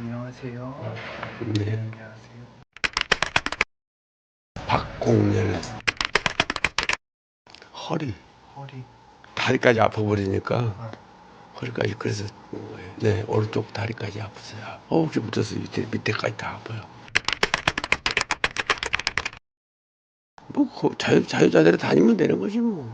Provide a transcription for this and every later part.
안녕하세요. 네. 안녕하세요. 박공렬. 허리, 허리. 다리까지 아파버리니까 아, 허리까지 그래서 네, 오른쪽 다리까지 아프세요. 혹시부터서 밑에까지 다 아파요. 뭐 자유자재로 다니면 되는 거지 뭐.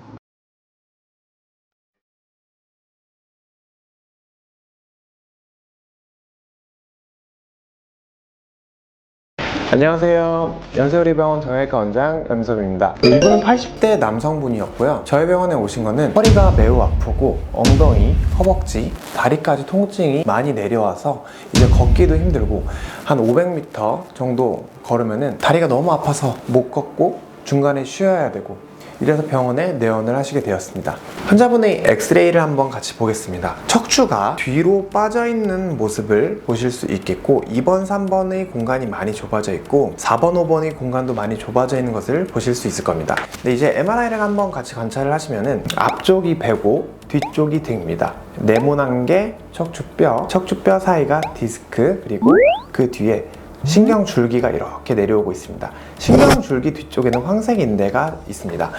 안녕하세요. 연세우리병원 정형외과 원장 연섭입니다. 이분은 80대 남성분이었고요. 저희 병원에 오신 거는 허리가 매우 아프고 엉덩이, 허벅지, 다리까지 통증이 많이 내려와서 이제 걷기도 힘들고 한 500m 정도 걸으면은 다리가 너무 아파서 못 걷고 중간에 쉬어야 되고 이래서 병원에 내원을 하시게 되었습니다. 환자분의 엑스레이를 한번 같이 보겠습니다. 척추가 뒤로 빠져있는 모습을 보실 수 있겠고 2번, 3번의 공간이 많이 좁아져 있고 4번, 5번의 공간도 많이 좁아져 있는 것을 보실 수 있을 겁니다. 근데 이제 MRI를 한번 같이 관찰을 하시면은 앞쪽이 배고 뒤쪽이 등입니다. 네모난 게 척추뼈, 척추뼈 사이가 디스크, 그리고 그 뒤에 신경줄기가 이렇게 내려오고 있습니다. 신경줄기 뒤쪽에는 황색 인대가 있습니다.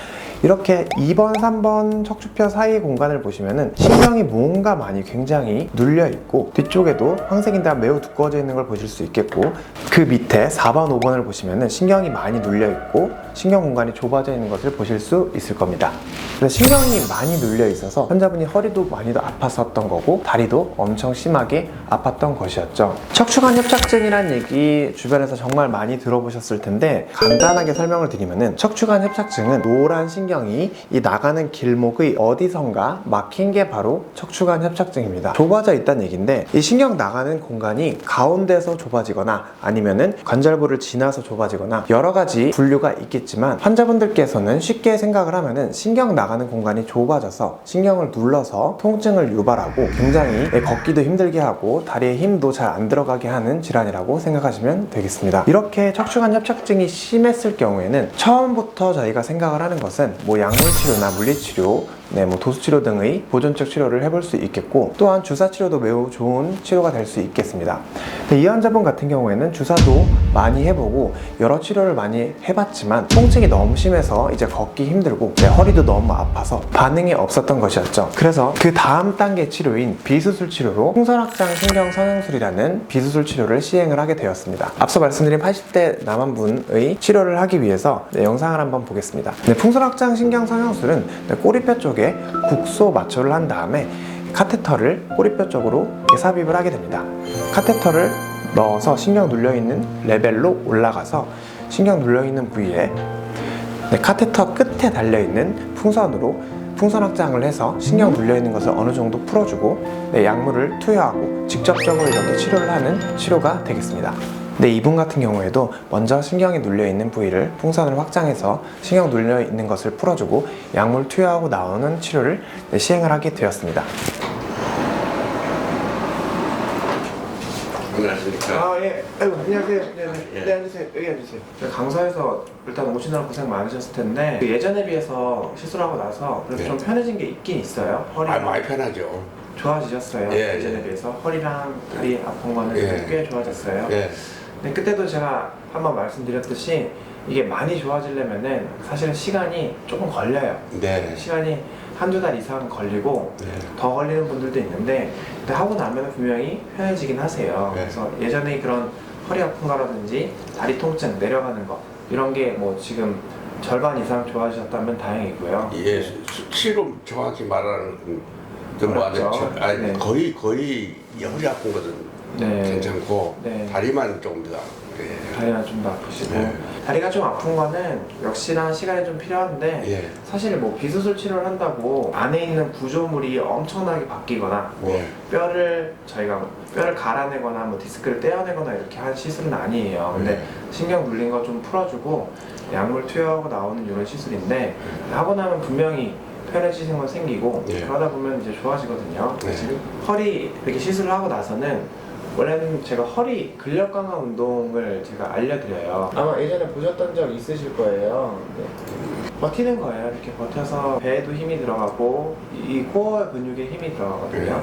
이렇게 2번, 3번 척추뼈 사이 공간을 보시면은 신경이 뭔가 많이 굉장히 눌려 있고 뒤쪽에도 황색 인대가 매우 두꺼워져 있는 걸 보실 수 있겠고 그 밑에 4번, 5번을 보시면은 신경이 많이 눌려 있고 신경 공간이 좁아져 있는 것을 보실 수 있을 겁니다. 그래서 신경이 많이 눌려 있어서 환자분이 허리도 많이 더 아팠었던 거고 다리도 엄청 심하게 아팠던 것이었죠. 척추관 협착증이란 얘기 주변에서 정말 많이 들어보셨을 텐데 간단하게 설명을 드리면은 척추관 협착증은 노란 신경이 이 나가는 길목의 어디선가 막힌 게 바로 척추관 협착증입니다. 좁아져 있다는 얘기인데 이 신경 나가는 공간이 가운데서 좁아지거나 아니면은 관절부를 지나서 좁아지거나 여러 가지 분류가 있겠지만 환자분들께서는 쉽게 생각을 하면은 신경 나가는 공간이 좁아져서 신경을 눌러서 통증을 유발하고 굉장히 걷기도 힘들게 하고 다리에 힘도 잘 안 들어가게 하는 질환이라고 생각하시면 되겠습니다. 이렇게 척추관 협착증이 심했을 경우에는 처음부터 저희가 생각을 하는 것은 뭐 약물치료나 물리치료, 뭐 도수치료 등의 보존적 치료를 해볼 수 있겠고 또한 주사치료도 매우 좋은 치료가 될 수 있겠습니다. 이 환자분 같은 경우에는 주사도 많이 해보고 여러 치료를 많이 해봤지만 통증이 너무 심해서 이제 걷기 힘들고 허리도 너무 아파서 반응이 없었던 것이었죠. 그래서 그 다음 단계 치료인 비수술 치료로 풍선확장 신경성형술이라는 비수술 치료를 시행을 하게 되었습니다. 앞서 말씀드린 80대 남한분의 치료를 하기 위해서 영상을 한번 보겠습니다. 풍선확장 신경성형술은 꼬리뼈 쪽에 국소 마초를 한 다음에 카테터를 꼬리뼈 쪽으로 삽입을 하게 됩니다. 카테터를 넣어서 신경 눌려있는 레벨로 올라가서 신경 눌려있는 부위에 카테터 끝에 달려있는 풍선으로 풍선 확장을 해서 신경 눌려있는 것을 어느 정도 풀어주고 약물을 투여하고 직접적으로 이렇게 치료를 하는 치료가 되겠습니다. 이분 같은 경우에도 먼저 신경이 눌려있는 부위를 풍선을 확장해서 신경 눌려있는 것을 풀어주고 약물 투여하고 나오는 치료를 시행을 하게 되었습니다. 안녕하십니까. 예. 아이고, 안녕하세요. 예. 네, 앉으세요. 여기 앉으세요. 강서에서 일단 오시느라 고생 많으셨을 텐데 예전에 비해서 시술을 하고 나서 그래도 좀 편해진 게 있긴 있어요. 허리가 많이 편하죠. 좋아지셨어요. 예전에 비해서 허리랑 다리 아픈 거는 꽤 좋아졌어요. 근데 그때도 제가 한번 말씀드렸듯이 이게 많이 좋아지려면은 사실은 시간이 조금 걸려요. 시간이 한두 달 이상 걸리고 더 걸리는 분들도 있는데 근데 하고 나면 분명히 편해지긴 하세요. 그래서 예전에 그런 허리 아픈 거라든지 다리 통증 내려가는 거 이런 게 뭐 지금 절반 이상 좋아지셨다면 다행이고요. 예, 수치로 정확히 말하는 좀 그렇죠. 거의 허리 아픈 것은 괜찮고 다리만 조금 더 다리가 좀 더 아프시고 다리가 좀 아픈 거는 역시나 시간이 좀 필요한데 사실 뭐 비수술 치료를 한다고 안에 있는 구조물이 엄청나게 바뀌거나 저희가 뼈를 갈아내거나 뭐 디스크를 떼어내거나 이렇게 한 시술은 아니에요. 근데 신경 눌린 거 좀 풀어주고 약물 투여하고 나오는 이런 시술인데 하고 나면 분명히 편해지는 건 생기고 그러다 보면 이제 좋아지거든요. 지금 허리 이렇게 시술을 하고 나서는 원래는 제가 허리 근력 강화 운동을 제가 알려드려요. 아마 예전에 보셨던 적 있으실 거예요. 버티는 거예요. 이렇게 버텨서 배에도 힘이 들어가고 이 코어 근육에 힘이 들어가거든요.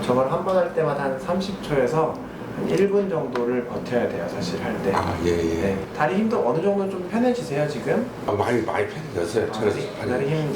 저걸 한 번 할 때마다 한 30초에서 한 1분 정도를 버텨야 돼요, 사실 할 때. 아, 예, 예. 네. 다리 힘도 어느 정도 좀 편해지세요, 지금? 아, 많이 편해졌어요.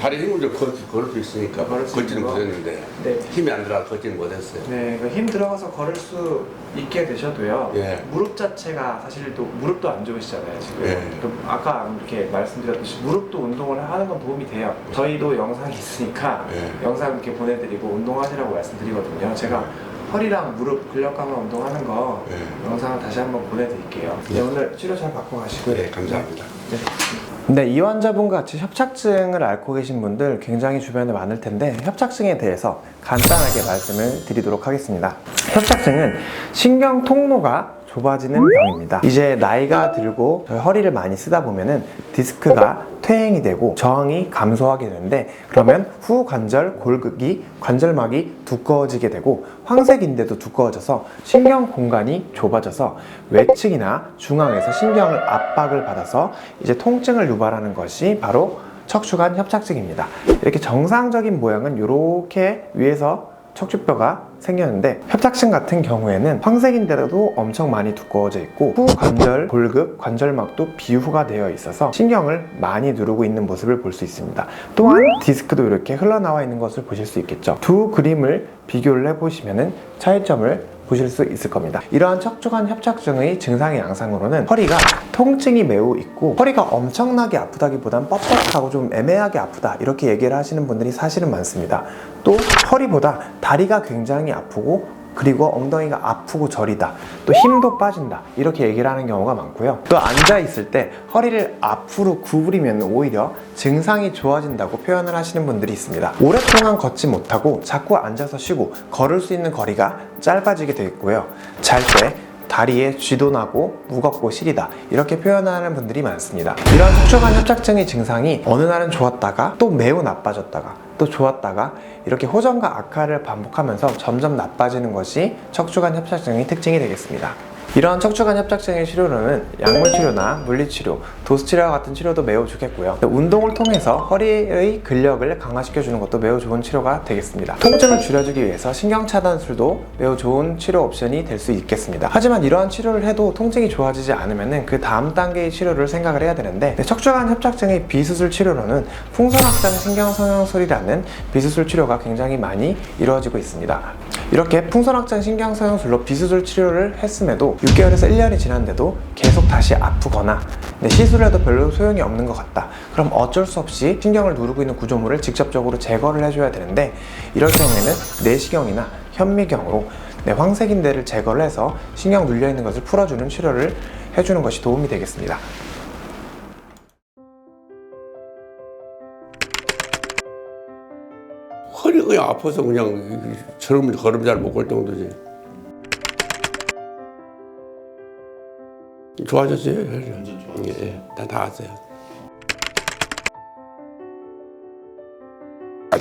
다리 힘을 좀 걸을 수 있으니까 걸을 수 걷지는 있는 거? 못했는데 네. 힘이 안 들어가 걷지는 못했어요. 네, 힘 들어가서 걸을 수 있게 되셔도요. 예. 무릎 자체가 사실 또 무릎도 안 좋으시잖아요, 지금. 예. 또 아까 이렇게 말씀드렸듯이 무릎도 운동을 하는 건 도움이 돼요. 저희도 영상이 있으니까 예. 영상 이렇게 보내드리고 운동하시라고 말씀드리거든요. 제가 허리랑 무릎 근력 강화 운동하는 거 영상을 다시 한번 보내드릴게요. 네, 오늘 치료 잘 받고 가시고요. 네, 감사합니다. 네. 네, 이 환자분과 같이 협착증을 앓고 계신 분들 굉장히 주변에 많을 텐데 협착증에 대해서 간단하게 말씀을 드리도록 하겠습니다. 협착증은 신경 통로가 좁아지는 병입니다. 이제 나이가 들고 허리를 많이 쓰다 보면은 디스크가 퇴행이 되고 저항이 감소하게 되는데 그러면 후관절 골격이 관절막이 두꺼워지게 되고 황색인대도 두꺼워져서 신경 공간이 좁아져서 외측이나 중앙에서 신경을 압박을 받아서 이제 통증을 유발하는 것이 바로 척추관 협착증입니다. 이렇게 정상적인 모양은 이렇게 위에서 척추뼈가 생겼는데 협착증 같은 경우에는 황색인대도 엄청 많이 두꺼워져 있고 후관절 골격 관절막도 비후가 되어 있어서 신경을 많이 누르고 있는 모습을 볼 수 있습니다. 또한 디스크도 이렇게 흘러나와 있는 것을 보실 수 있겠죠. 두 그림을 비교를 해보시면 차이점을 보실 수 있을 겁니다. 이러한 척추관 협착증의 증상의 양상으로는 허리가 통증이 매우 있고 허리가 엄청나게 아프다기보단 뻣뻣하고 좀 애매하게 아프다 이렇게 얘기를 하시는 분들이 사실은 많습니다. 또 허리보다 다리가 굉장히 아프고 그리고 엉덩이가 아프고 저리다 또 힘도 빠진다 이렇게 얘기를 하는 경우가 많고요. 또 앉아 있을 때 허리를 앞으로 구부리면 오히려 증상이 좋아진다고 표현을 하시는 분들이 있습니다. 오랫동안 걷지 못하고 자꾸 앉아서 쉬고 걸을 수 있는 거리가 짧아지게 되어 있고요. 잘 때 다리에 쥐도 나고 무겁고 시리다 이렇게 표현하는 분들이 많습니다. 이런 척추관 협착증의 증상이 어느 날은 좋았다가 또 매우 나빠졌다가 또 좋았다가 이렇게 호전과 악화를 반복하면서 점점 나빠지는 것이 척추관 협착증의 특징이 되겠습니다. 이러한 척추관 협착증의 치료로는 약물치료나 물리치료, 도수치료와 같은 치료도 매우 좋겠고요. 운동을 통해서 허리의 근력을 강화시켜주는 것도 매우 좋은 치료가 되겠습니다. 통증을 줄여주기 위해서 신경차단술도 매우 좋은 치료 옵션이 될 수 있겠습니다. 하지만 이러한 치료를 해도 통증이 좋아지지 않으면 그 다음 단계의 치료를 생각을 해야 되는데 척추관 협착증의 비수술 치료로는 풍선확장 신경성형술이라는 비수술 치료가 굉장히 많이 이루어지고 있습니다. 이렇게 풍선확장 신경성형술로 비수술 치료를 했음에도 6개월에서 1년이 지났는데도 계속 다시 아프거나 시술을 해도 별로 소용이 없는 것 같다. 그럼 어쩔 수 없이 신경을 누르고 있는 구조물을 직접적으로 제거를 해줘야 되는데 이럴 경우에는 내시경이나 현미경으로 황색인대를 제거를 해서 신경 눌려있는 것을 풀어주는 치료를 해주는 것이 도움이 되겠습니다. 허리가 그냥 아파서 그냥 저런 걸음 잘 못 걸 정도지. 좋아졌어요. 완전 좋아졌어요. 예, 다 왔어요.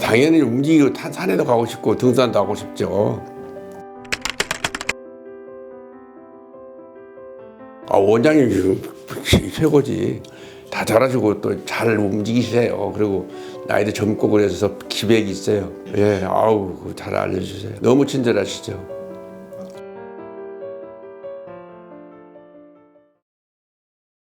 당연히 움직이고 산에도 가고 싶고 등산도 하고 싶죠. 원장님 지금 최고지. 다 잘하시고 또 잘 움직이세요. 그리고 나이도 젊고 그래서 기백이 있어요. 예, 아우 잘 알려주세요. 너무 친절하시죠.